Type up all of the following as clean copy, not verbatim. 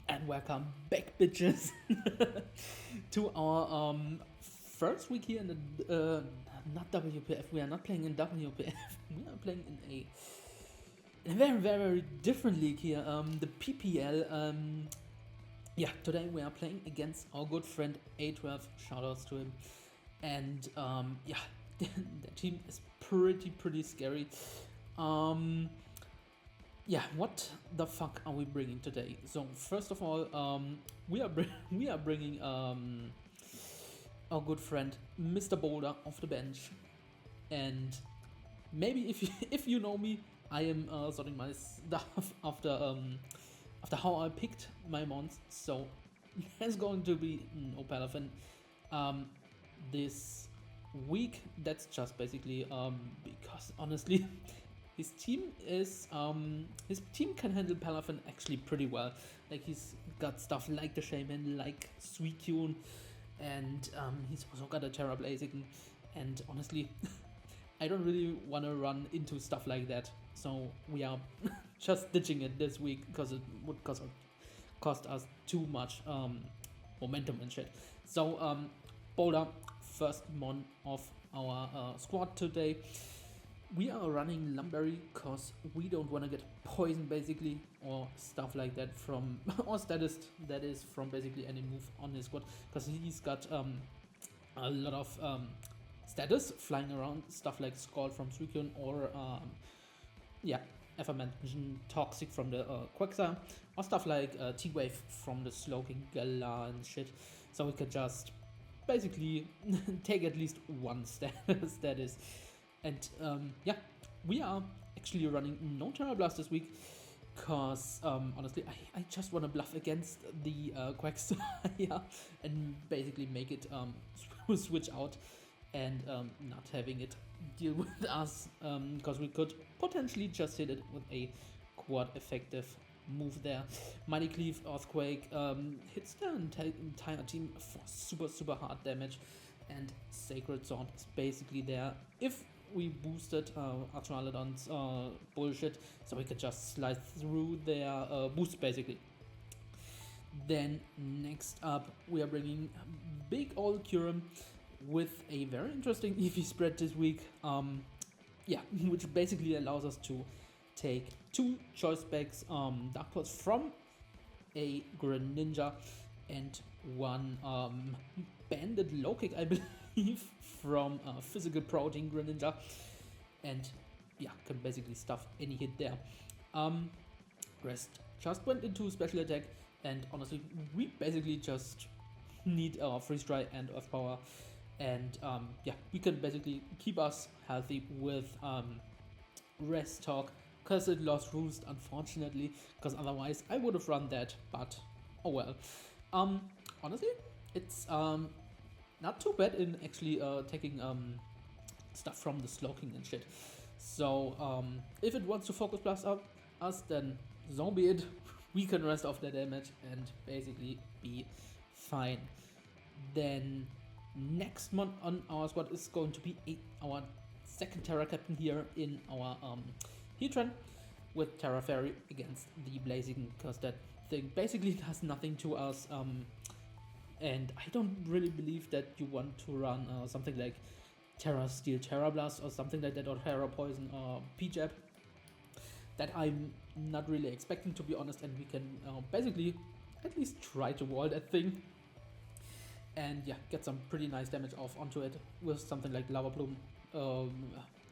And welcome back, bitches, to our first week here in the not WPF. We are not playing in WPF. We are playing in a very different league here. The PPL. Yeah, today we are playing against our good friend A12. Shoutouts to him. And yeah, the team is pretty scary. Yeah, what the fuck are we bringing today? So first of all, we are bringing our good friend Mr. Boulder off the bench, and maybe if you know me, I am sorting my stuff after how I picked my mons. So there's going to be no Palafin this week. That's just basically because honestly. His team can handle Palafin actually pretty well. Like he's got stuff like the Shaman, like Suicune, and he's also got a Terra Blazing. And honestly, I don't really want to run into stuff like that. So we are just ditching it this week because it would cost us too much momentum and shit. So Boulder, first mon of our squad today. We are running Lumberry because we don't want to get poisoned basically or stuff like that from or status that is from basically any move on his squad, because he's got a lot of status flying around, stuff like Scald from Suicune or yeah, aforementioned Toxic from the Quaxar, or stuff like T-Wave from the Slowking Gala and shit. So we could just basically take at least one status. And yeah, we are actually running no Terra Blast this week because honestly, I just want to bluff against the Quaxar yeah, and basically make it switch out and not having it deal with us, because we could potentially just hit it with a quad effective move there. Mighty Cleave, Earthquake hits the entire team for super hard damage, and Sacred Sword is basically there if we boosted Archanalodon's bullshit, so we could just slide through their boost basically. Then next up we are bringing big old Curum with a very interesting EV spread this week, yeah, which basically allows us to take 2 choice bags Dark Pulse from a Greninja and 1 Banded Low Kick, I believe, from Physical Protein Greninja, and yeah, can basically stuff any hit there. Rest just went into special attack, and honestly, we basically just need our Freeze Dry and Earth Power, and yeah, we can basically keep us healthy with Rest Talk, because it lost Roost, unfortunately, because otherwise I would have run that, but oh well. Honestly, it's not too bad in actually taking stuff from the Slowking and shit. So if it wants to focus plus up us, then so be it. We can rest off the damage and basically be fine. Then next month on our squad is going to be our second Terra Captain here in our Heatran with Terra Fairy against the Blazing, because that thing basically does nothing to us, and I don't really believe that you want to run something like Terra Steel, Terra Blast or something like that, or Terra Poison or P-Jab. That I'm not really expecting, to be honest, and we can basically at least try to wall that thing and yeah, get some pretty nice damage off onto it with something like Lava Plume,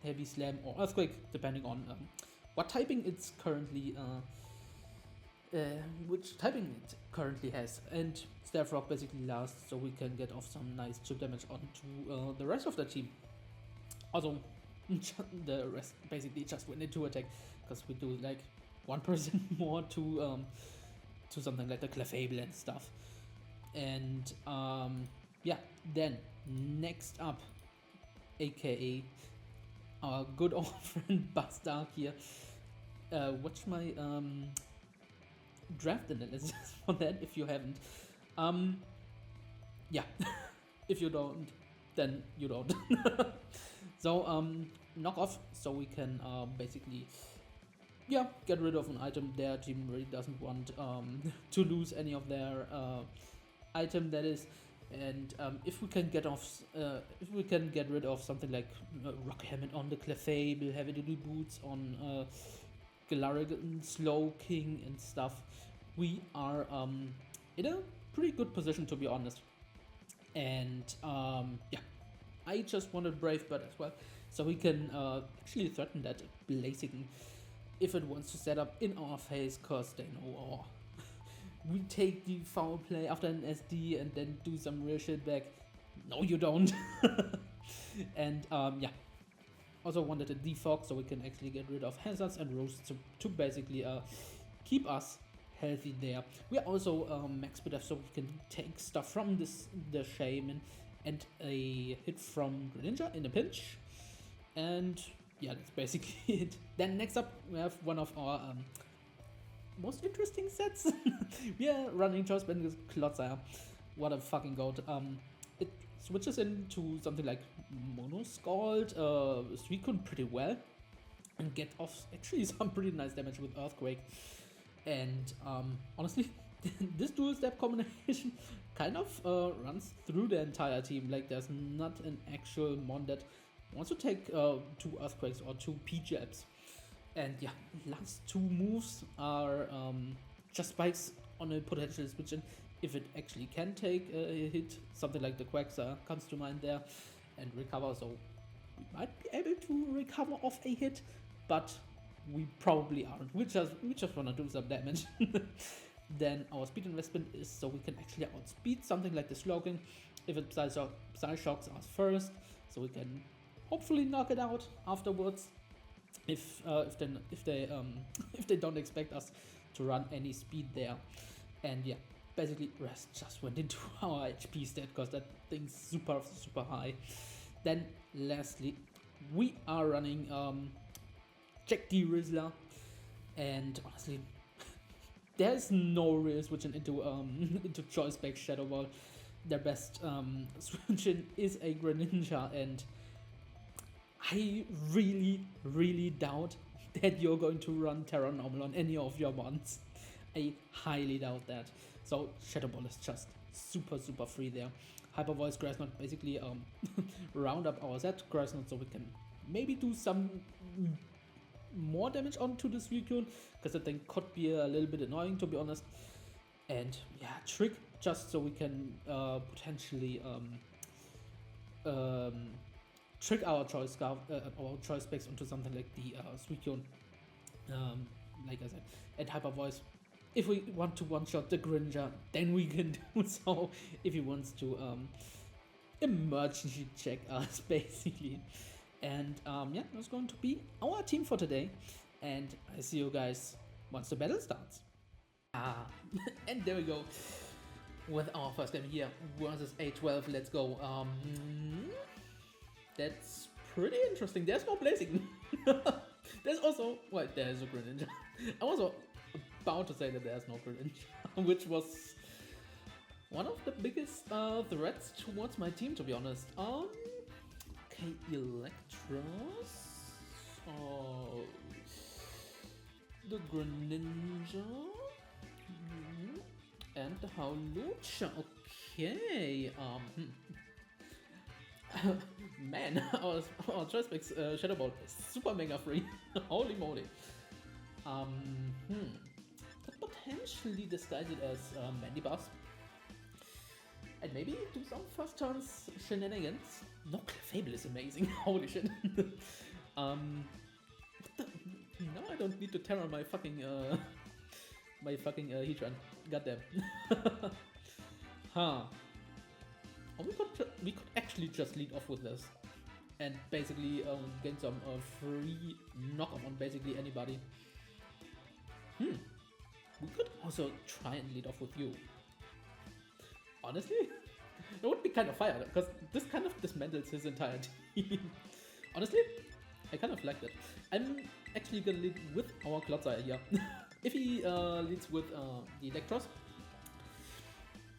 Heavy Slam or Earthquake, depending on what typing it's currently which typing it currently has. And Staff Rock basically lasts, so we can get off some nice chip damage onto the rest of the team. Also, the rest basically just went into attack, because we do like 1% more to something like the Clefable and stuff. And yeah, then next up, aka our good old friend Bastark here. Watch my draft analysis for that if you haven't. Yeah, if you don't, then you don't. So knock off, so we can basically yeah, get rid of an item their team really doesn't want to lose any of their item, that is. And if we can get rid of something like Rock Helmet on the Clefable, Heavy Duty Boots on Galarigan, Slow King and stuff, we are in a pretty good position, to be honest. And yeah, I just wanted Brave Bird as well, so we can actually threaten that Blazing if it wants to set up in our face, cause they know our we take the foul play after an SD and then do some real shit back. No, you don't. And yeah, also wanted a defog so we can actually get rid of hazards and roasts to basically keep us healthy there. We are also max speed up so we can take stuff from the Shaman and a hit from Greninja in a pinch. And yeah, that's basically it. Then next up we have one of our most interesting sets. We are running Choice Band Clotsire. What a fucking goat. It switches into something like Mono Scald, Suicune pretty well, and get off actually some pretty nice damage with Earthquake. And honestly, this dual step combination kind of runs through the entire team. Like there's not an actual mon that wants to take 2 Earthquakes or 2 P-Jabs. And yeah, last 2 moves are just spikes on a potential switch in if it actually can take a hit. Something like the Quagsire comes to mind there, and recover, so we might be able to recover off a hit, but we probably aren't. We just want to do some damage. Then our speed investment is so we can actually outspeed something like the Slowking if it Psy Shocks us first, so we can hopefully knock it out afterwards. If they don't expect us to run any speed there. And yeah, basically Rest just went into our HP stat because that thing's super high. Then lastly, we are running Jack D Rizzler, and honestly there's no real switching into Choice Spec Shadow Ball. Their best switch-in is a Greninja, and I really doubt that you're going to run Terra Normal on any of your mons. I highly doubt that. So Shadow Ball is just super free there. Hyper Voice Grass Knot basically round up our set Grass Knot so we can maybe do some more damage onto the Suicune, because that thing could be a little bit annoying, to be honest. And yeah, Trick just so we can potentially trick our choice specs onto something like the Suicune, like I said, and Hyper Voice. If we want to one-shot the Greninja, then we can do so. If he wants to emergency check us, basically. And yeah, that's going to be our team for today. And I see you guys once the battle starts. And there we go with our first game here versus A12. Let's go. That's pretty interesting. There's no Blazing. There's also, well, there's a Greninja. I was about to say that there's no Greninja, which was one of the biggest threats towards my team, to be honest. Okay, Electros. Oh, the Greninja. And the Howlucha. Okay. Man, our Choice Specs Shadow Ball is super mega free. Holy moly. Could potentially disguise it as Mandibuff. And maybe do some first turns shenanigans. No, Clefable is amazing. Holy shit. Now I don't need to terror my fucking Heatran. Goddamn. Huh. Or we could actually just lead off with this and basically gain some free knockoff on basically anybody. We could also try and lead off with you. Honestly, that would be kind of fire because this kind of dismantles his entire team. Honestly, I kind of like that. I'm actually gonna lead with our Clotsire here. If he leads with the Electros,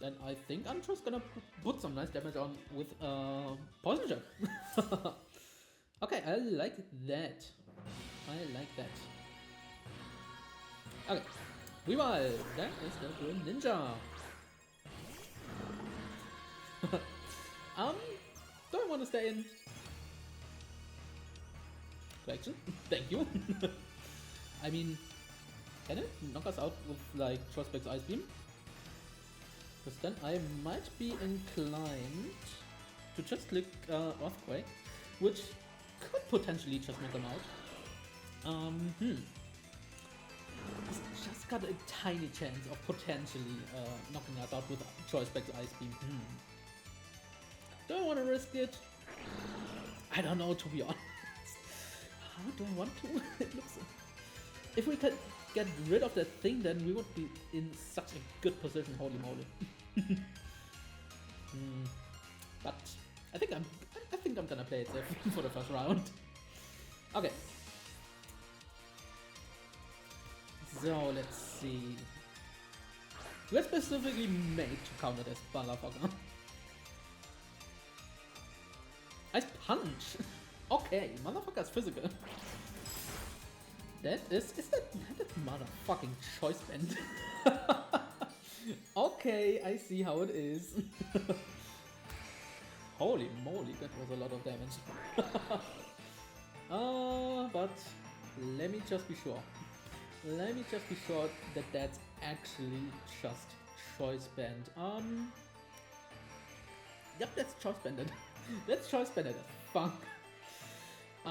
then I think I'm just gonna put some nice damage on with Poison Jab. Okay, I like that. Okay. Revive! That is the Green Ninja. Do I want to stay in? Collection? Thank you. I mean, can it knock us out with like Trollspec's Ice Beam? Because then I might be inclined to just click Earthquake, which could potentially just knock him out. He's just got a tiny chance of potentially knocking us out with Trollspec's Ice Beam. Do I want to risk it? I don't know, to be honest. How do I want to? It looks... If we could get rid of that thing, then we would be in such a good position, holy moly. But I think I'm gonna play it safe for the first round. Okay. So let's see. We're specifically made to counter this motherfucker. Ice punch. Okay, motherfucker's physical. That is that motherfucking choice band? Okay, I see how it is. Holy moly, that was a lot of damage. But let me just be sure. Let me just be sure that that's actually just choice band. Yep, that's choice banded. That's choice banded. Fuck. Do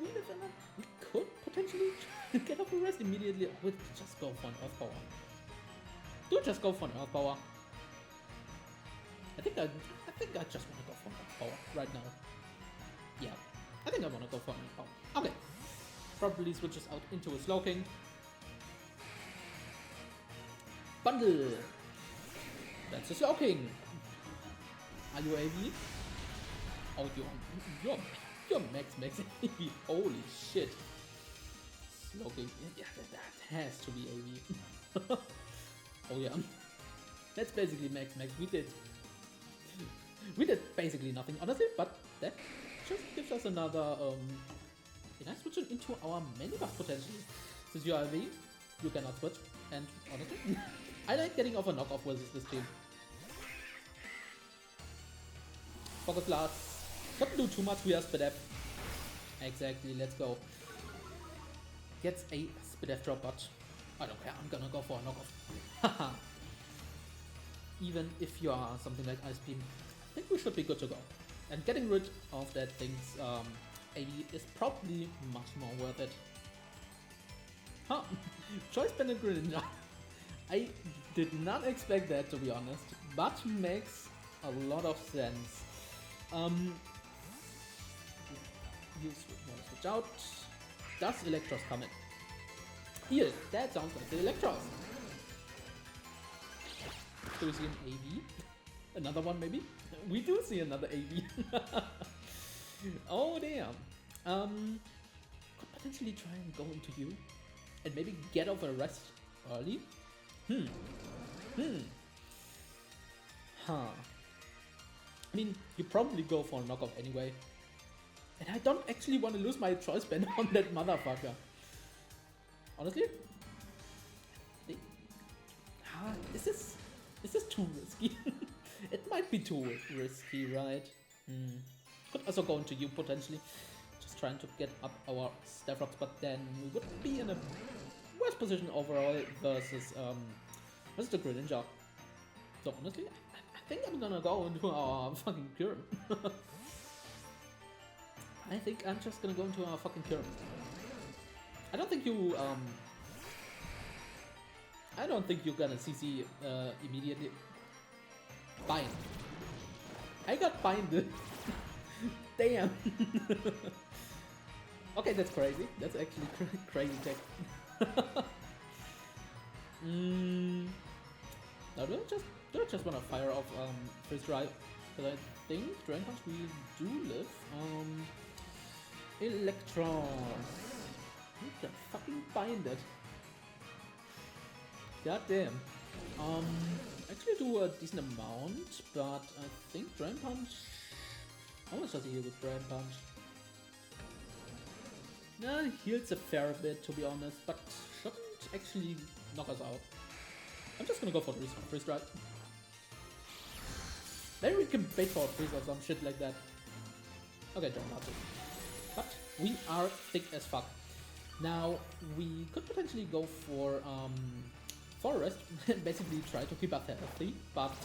we live in that? We could potentially get off a rest immediately. We'll just go for an Earth Power. Do just go for an Earth Power. I think I just want to go for an Earth Power right now. Yeah, I think I want to go for an Earth Power. Okay. Probably switches out into a Slowking. Bundle. That's a Slowking. Are you AV? Oh, you're max AV. Holy shit. Slowking. Yeah, that has to be AV. Oh yeah. That's basically max. We did basically nothing, honestly, but that just gives us another can I switch it into our many buff potentially? Since you are AV, you cannot switch, and honestly, I like getting off a knockoff versus this team. Focus Blast. Shouldn't do too much, we are Spidef. Exactly, let's go. Gets a Spidef drop, but I don't care, I'm gonna go for a knockoff. Haha. Even if you are something like Ice Beam, I think we should be good to go. And getting rid of that thing's AV is probably much more worth it. Huh, Choice Banded Greninja. I did not expect that, to be honest, but makes a lot of sense. You switch out. Does Electros come in? Here, that sounds like the Electros. Do we see an AV? Another one maybe? We do see another AV. Oh damn. Could potentially try and go into you and maybe get off a rest early. Huh. I mean, you probably go for a knockoff anyway. And I don't actually want to lose my choice band on that motherfucker. Honestly? Is this too risky? It might be too risky, right? Could also go into you potentially. Just trying to get up our Staff Rocks, but then we would be in a worse position overall versus the Greninja. So honestly, I think I'm gonna go into our fucking Cure. I think I'm just gonna go into our fucking Cure. I don't think you I don't think you're gonna CC immediately. Bind. I got binded. Damn. Okay, that's crazy. That's actually crazy tech. Now do I just want to fire off Freeze Drive? Because I think Drain Punch we do live. Electron. You can fucking bind it. God damn. Actually do a decent amount, but I think Drain Punch. How much does he heal with Drain Punch? Heals a fair bit, to be honest, but shouldn't actually knock us out. I'm just gonna go for the freeze strike. Maybe we can bait for a freeze or some shit like that. Okay, don't have to. But we are thick as fuck. Now, we could potentially go for Forest, basically try to keep us healthy, but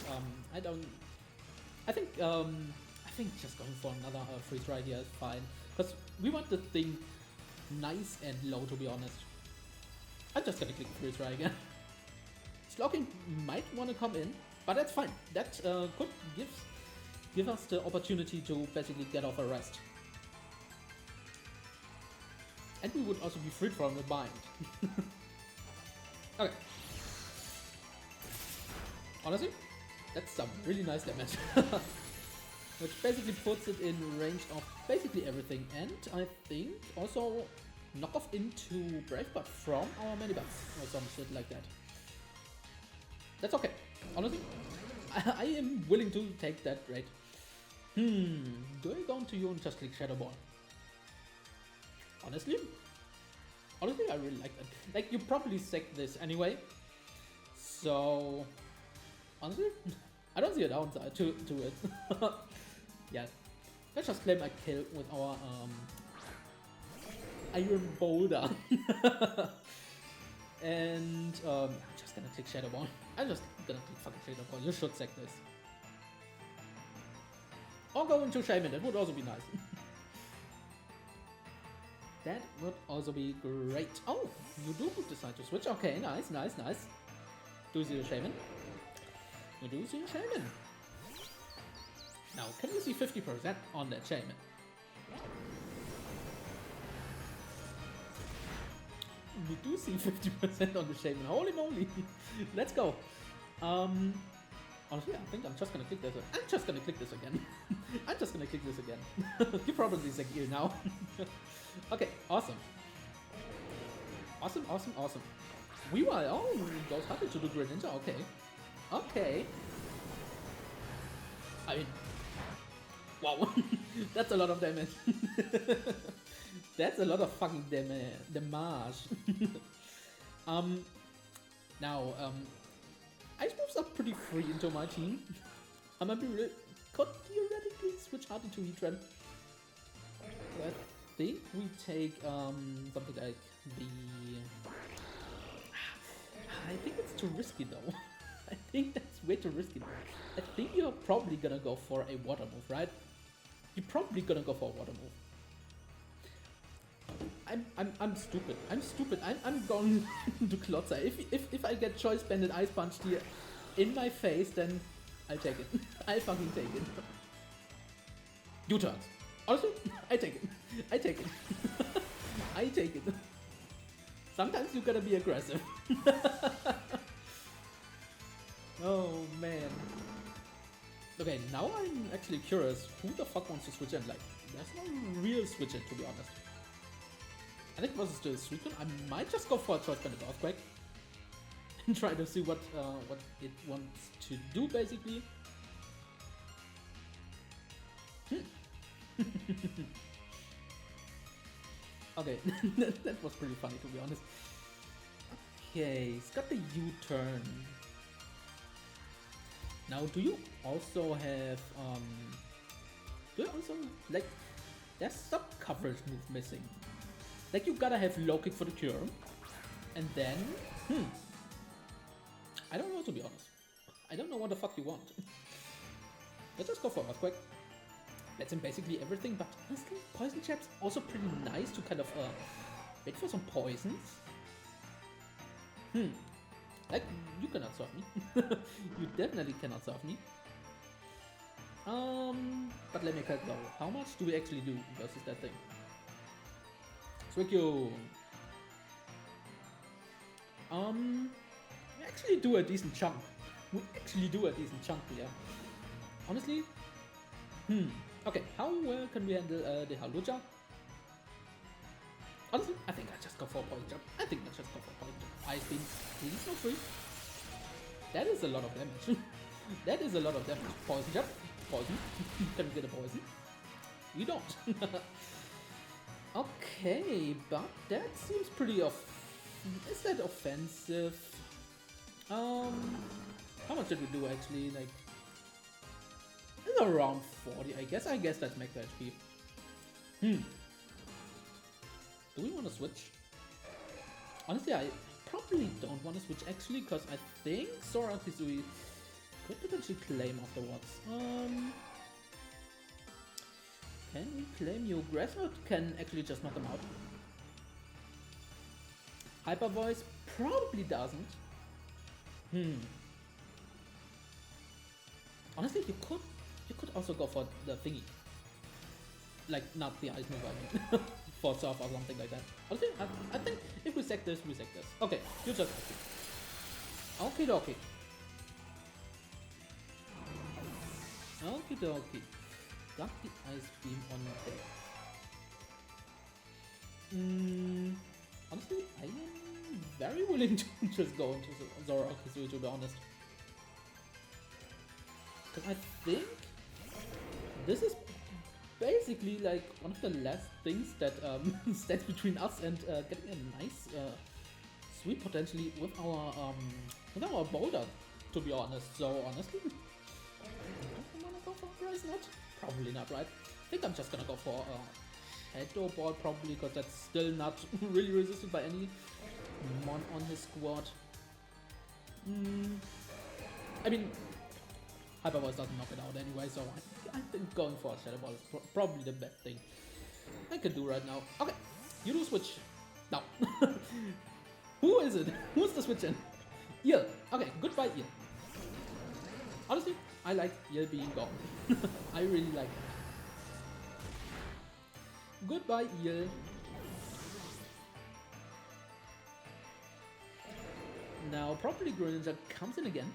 I think just going for another freeze strike here is fine, because we want the thing nice and low, to be honest. I'm just gonna click freeze strike again. Slocking might want to come in, but that's fine. That could give us the opportunity to basically get off a rest. And we would also be freed from the bind. Okay. Honestly, that's some really nice damage. Which basically puts it in range of basically everything. And I think also knock off into Brave Butt from our many buffs or some shit like that. That's okay. Honestly, I am willing to take that rate. Do I go into you and just click Shadow Ball? Honestly, I really like that. Like, you probably sack this anyway. So, honestly, I don't see a downside to it. Yeah, let's just claim a kill with our Iron Boulder. And I'm just gonna click Shadow Ball. I'm just gonna click fucking Shadow Ball. You should sack this. Or go into Shaman, that would also be nice. That would also be great. Oh, you do decide to switch. Okay, nice. Do you see the Shaman? You do see the Shaman. Now, can you see 50% on that Shaman? We do see 50% on the Shaman. Holy moly. Let's go. Honestly, I think I'm just gonna click this. I'm just gonna click this again. You probably say here now. Okay, awesome. We were. Oh, goes happy to do Great Ninja. Okay. I mean, wow. That's a lot of damage. That's a lot of fucking damage. Now, Ice moves are pretty free into my team. I might be could theoretically switch harder to Heatran. I think we take something like the. I think it's too risky though. I think that's way too risky. I think you're probably gonna go for a water move, right? You're probably gonna go for a water move. I'm stupid. I'm going to Klotzer. If I get choice banded ice punched here in my face, then I'll take it. I'll fucking take it. U-turns. Honestly, I take it. I take it. Sometimes you gotta be aggressive. Oh man. Okay, now I'm actually curious who the fuck wants to switch in. Like, there's no real switch in, to be honest. I think it was still Suicune. I might just go for a choice banded Earthquake and try to see what it wants to do, basically. Okay, that was pretty funny, to be honest. Okay, it's got the U-turn. Now, do you also have like, there's some coverage move missing. Like, you gotta have low kick for the cure, and then I don't know, to be honest. I don't know what the fuck you want. Let's just go for Earthquake. That's in basically everything, but honestly, Poison Jab's also pretty nice to kind of wait for some poisons. Like, you cannot serve me. You definitely cannot serve me. But let me calculate. How much do we actually do versus that thing? Suicune. We actually do a decent chunk. Here. Honestly, okay, how well can we handle the Haluja? Honestly, I think I just go for a Poison Jab. Ice Beam, please no free. That is a lot of damage. Poison Jab, poison. Can we get a poison? You don't. Okay, but that seems pretty is that offensive? Um, how much did we do actually? Like, it's around 40, I guess. I guess that's max HP. Do we want to switch? Honestly, I probably don't want to switch actually, because I think Sora Kizui could potentially claim afterwards. Can we claim you? Grass Knot can actually just knock him out. Hyper Voice probably doesn't. Honestly, you could also go for the thingy. Like, not the ice move, I mean. For surf or something like that. Honestly, I think if we sec this, we sec this. Okay, you just okay. Okie dokie. Okie dokie. Got the ice beam on there. Honestly, I am very willing to just go into Zora Kizui, to be honest. Because I think this is basically like one of the last things that stands between us and getting a nice sweep potentially with our boulder, to be honest. So honestly, don't wanna go for Grass Knot? Probably not, right? I think I'm just gonna go for Shadow Ball probably, because that's still not really resisted by any mon on his squad. I mean, Hyper Voice doesn't knock it out anyway, so I think going for a Shadow Ball is probably the best thing I can do right now. Okay, you do switch. Now. Who is it? Who's the switch in? Eel. Okay, goodbye Eel. Honestly, I like Eel being gone. I really like it. Goodbye Eel. Now probably Greninja comes in again.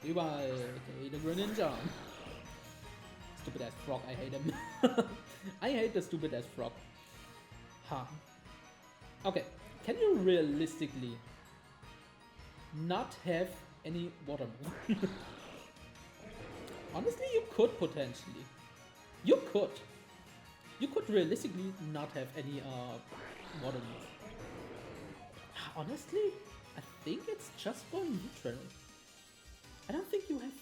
Goodbye, okay, the Greninja. Stupid ass frog, I hate him. I hate the stupid ass frog. Huh. Okay, can you realistically not have any water move? Honestly, you could potentially. You could realistically not have any water move. Honestly, I think it's just going neutral. I don't think you have.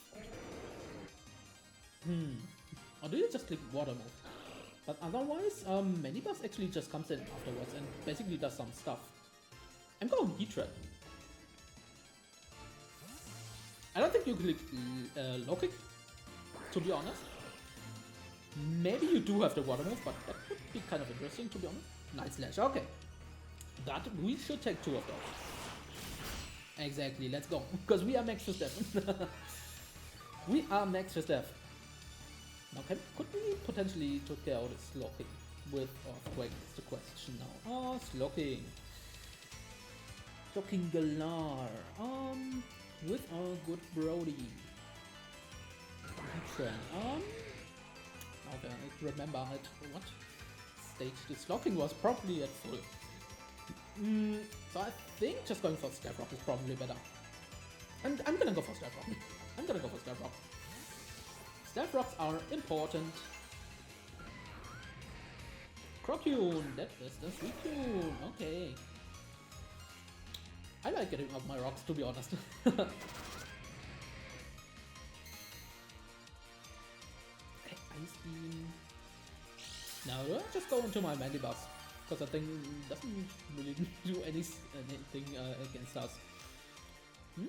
Or do you just click water move? But otherwise, Manibus actually just comes in afterwards and basically does some stuff. I'm going Heatran. I don't think you click low kick, to be honest. Maybe you do have the water move, but that would be kind of interesting, to be honest. Nice slash, okay. That we should take 2 of those. Exactly, let's go. Because we are max for Steph. We are max for Steph. Now, could we potentially take care of the Slowking with Earthquake? Is the question now. Oh, Slowking. Slowking Galar. With our good Brody. Okay, I remember at what stage the Slowking was probably at full. So I think just going for Step Rock is probably better. And I'm gonna go for Step Rock. I'm gonna go for Step Rock. Step Rocks are important. Crocune, that is the Suicune, okay. I like getting up my rocks, to be honest. Okay, Ice Beam. Now I'll just go into my Mandibus, because I think it doesn't really do anything against us. How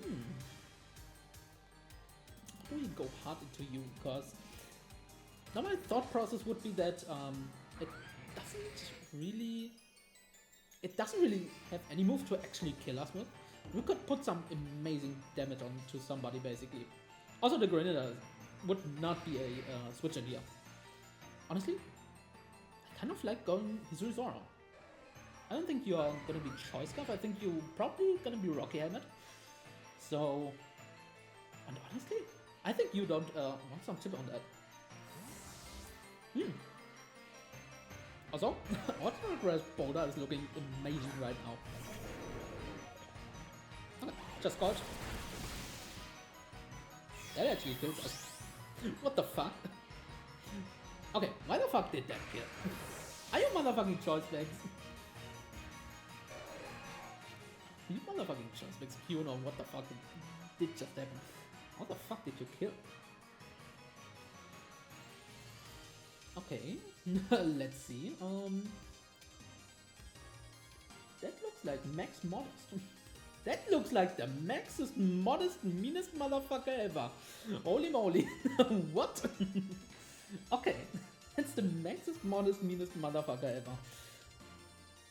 do we go hard into you? Because now my thought process would be that it doesn't really have any move to actually kill us with. We could put some amazing damage onto somebody basically. Also, the Greninja would not be a switch in here. Honestly, I kind of like going Hisui Zora. I don't think you are gonna be Choice Scarf. I think you're probably gonna be Rocky Helmet. So, and honestly, I think you don't want some tip on that. Also, Ordinary Grass Boulder is looking amazing right now. Okay, just got. That actually kills us. What the fuck? Okay, why the fuck did that kill? Are you motherfucking choice bags? You motherfucking choice bags, you know what the fuck did just happen? How the fuck did you kill? Okay, let's see. That looks like Max Modest. That looks like the maxest, modest, meanest motherfucker ever. Holy moly. What? Okay, that's the maxest, modest, meanest motherfucker ever.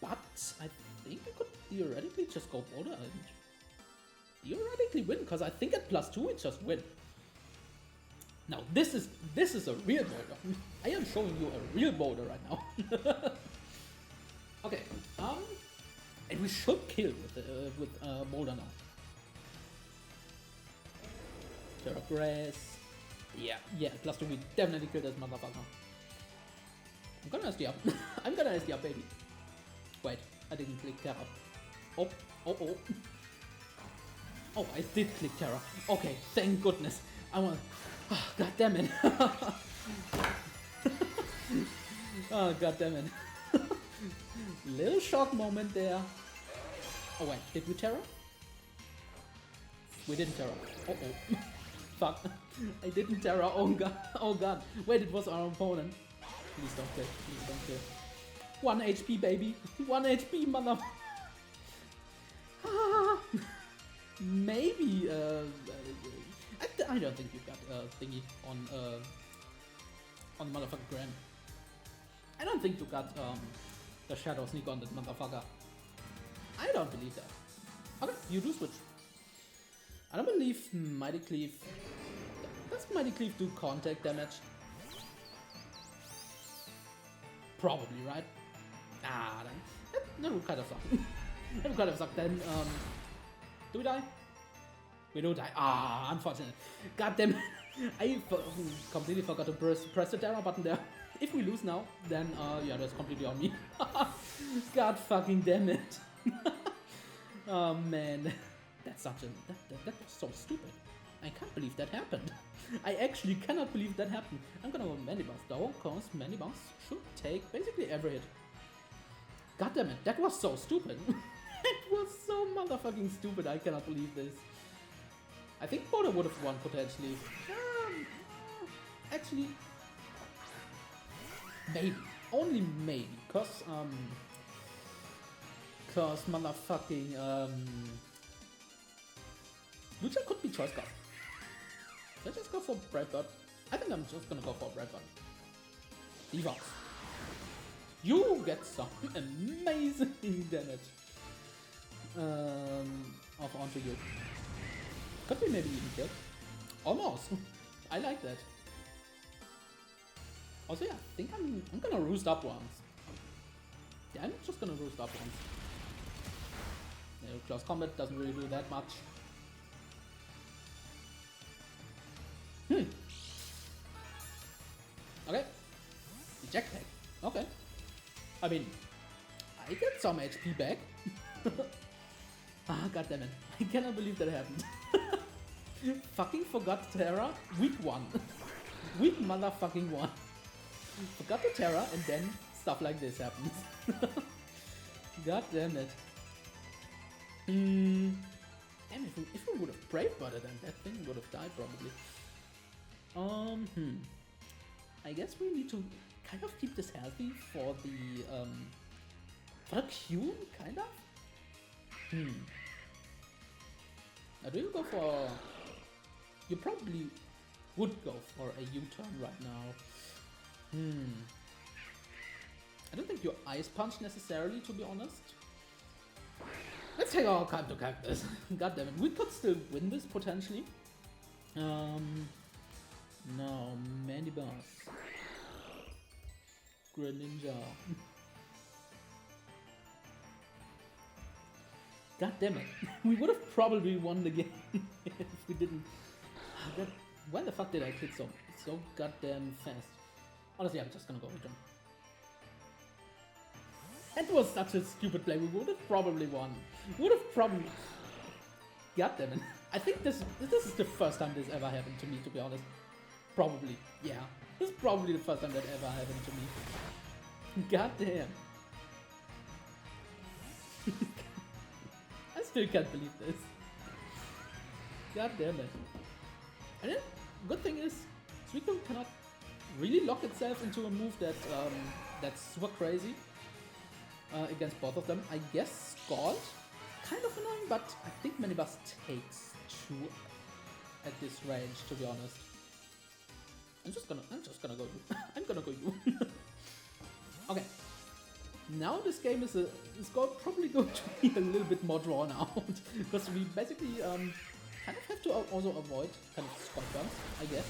But I think I could theoretically just go Boulder and theoretically win, because I think at +2 it just win. Now this is a real boulder. I am showing you a real boulder right now. Okay, and we should kill with boulder now. Terra Grass. Yeah, +2 we definitely kill this motherfucker. I'm gonna SD up. I'm gonna SD up, baby. Wait, I didn't click Terra. Oh. Oh, I did click Terra. Okay, thank goodness. I want. Oh, god damn it. Oh, god damn it. Little shock moment there. Oh wait, did we Terra? We didn't Terra. Uh-oh. Fuck. I didn't Terra. Oh god. Oh god. Wait, it was our opponent. Please don't kill. Please don't kill. 1 HP, baby. 1 HP, mother. Maybe. I don't think you got thingy on motherfucker Graham. I don't think you got the Shadow Sneak on that motherfucker. I don't believe that. Okay, you do switch. I don't believe Mighty Cleave. Does Mighty Cleave do contact damage? Probably, right? Ah, that would kind of suck. That would kind of suck. Then, do we die? We don't die. Ah, unfortunate. God damn it. I completely forgot to press the Terra button there. If we lose now, then, yeah, that's completely on me. God fucking damn it. Oh, man. That's such a... That was so stupid. I can't believe that happened. I actually cannot believe that happened. I'm gonna go Mandibuss though, because Mandibuss should take basically every hit. God damn it, that was so stupid. It was so motherfucking stupid, I cannot believe this. I think Boulder would have won potentially. Actually, maybe. Only maybe, cause motherfucking Lucha could be choice card. Let's just go for Brightbird. I think I'm just gonna go for Brightbird. Devox. You get some amazing damage off onto you. Could be maybe even killed. Almost. I like that. Also, yeah, I think I'm gonna roost up once. Yeah, I'm just gonna roost up once. Yeah, close combat doesn't really do that much. Okay. Eject tag. Okay. I mean, I get some HP back. Ah, goddammit. I cannot believe that happened. Fucking forgot Terra. Week 1. Week motherfucking 1. Forgot the Terra and then stuff like this happens. God damn it. And if we would have Brave Butter, then that thing would have died probably. I guess we need to kind of keep this healthy for the Q, kind of? Now do you go for... You probably would go for a U-turn right now. I don't think you Ice Punch necessarily, to be honest. Let's take our time to cap this. God damn it, we could still win this potentially. No, Mandibuss. Greninja. God damn it. We would have probably won the game if we didn't. Why the fuck did I click so goddamn fast? Honestly, I'm just gonna go return. That was such a stupid play. We would have probably won. Would have probably. God damn it. I think this is the first time this ever happened to me, to be honest. Probably. Yeah. This is probably the first time that ever happened to me. God damn. I still can't believe this. God damn it. And then, good thing is, Suicune cannot really lock itself into a move that that's super crazy against both of them. I guess Scald, kind of annoying, but I think Manibus takes 2 at this range, to be honest. I'm just gonna go you. I'm gonna go you. Okay. Now this game is probably going to be a little bit more drawn out because we basically kind of have to also avoid kind of spot bumps, I guess.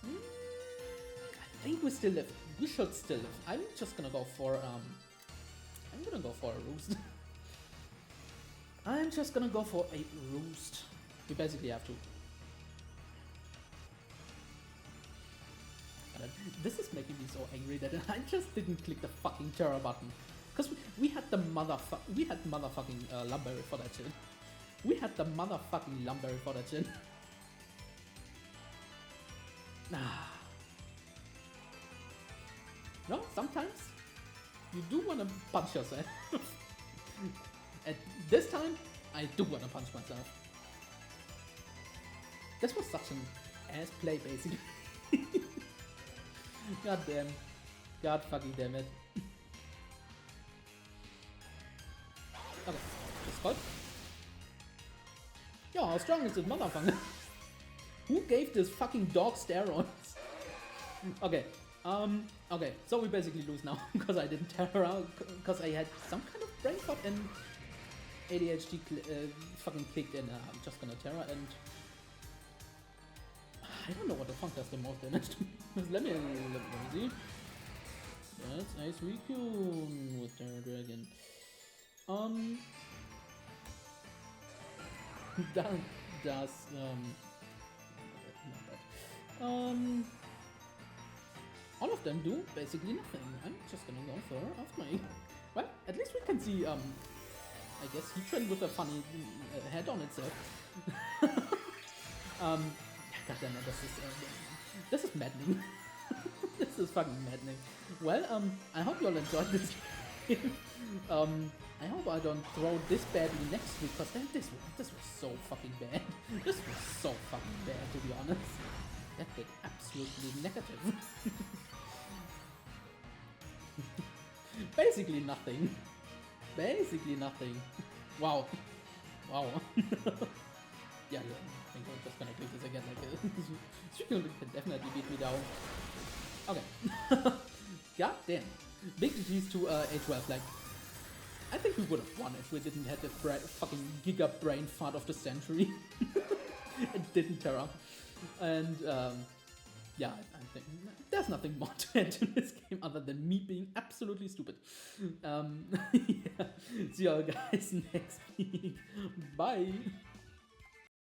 I think we still live. We should still live. I'm just gonna go for I'm gonna go for a roost. I'm just gonna go for a roost. We basically have to. This is making me so angry that I just didn't click the fucking terror button. Because we had the motherfucking Lumberry for that shit. We had the motherfucking Lumberry for that shit. No, sometimes you do want to punch yourself. At this time, I do want to punch myself. This was such an ass play, basically. God damn. God fucking damn it. Okay, this called. Yo, how strong is this motherfucker? Who gave this fucking dog steroids? Okay, okay, so we basically lose now because I didn't terror out, because I had some kind of brain fog and ADHD fucking kicked in. I'm just gonna terror and I don't know what the fuck does the most damage to me. Let me see. That's Ice Suicune with Terror Dragon. Does all of them do basically nothing. I'm just gonna go for Aftermath. Well, at least we can see I guess Heatran with a funny head on itself. Goddammit, this is maddening. This is fucking maddening. Well, I hope you all enjoyed this game. I hope I don't throw this badly next week, because this was so fucking bad. This was so fucking bad, to be honest. That hit absolutely negative. Basically nothing. Basically nothing. Wow. Wow. Yeah, I think I'm just gonna click this again. Like, Suicune can definitely beat me down. Okay. God damn. Big GG's to A12. Like, I think we would have won if we didn't have the fucking giga brain fart of the century. It didn't tear up. And yeah, I think there's nothing more to add to this game other than me being absolutely stupid. Yeah. See you all guys next week. Bye.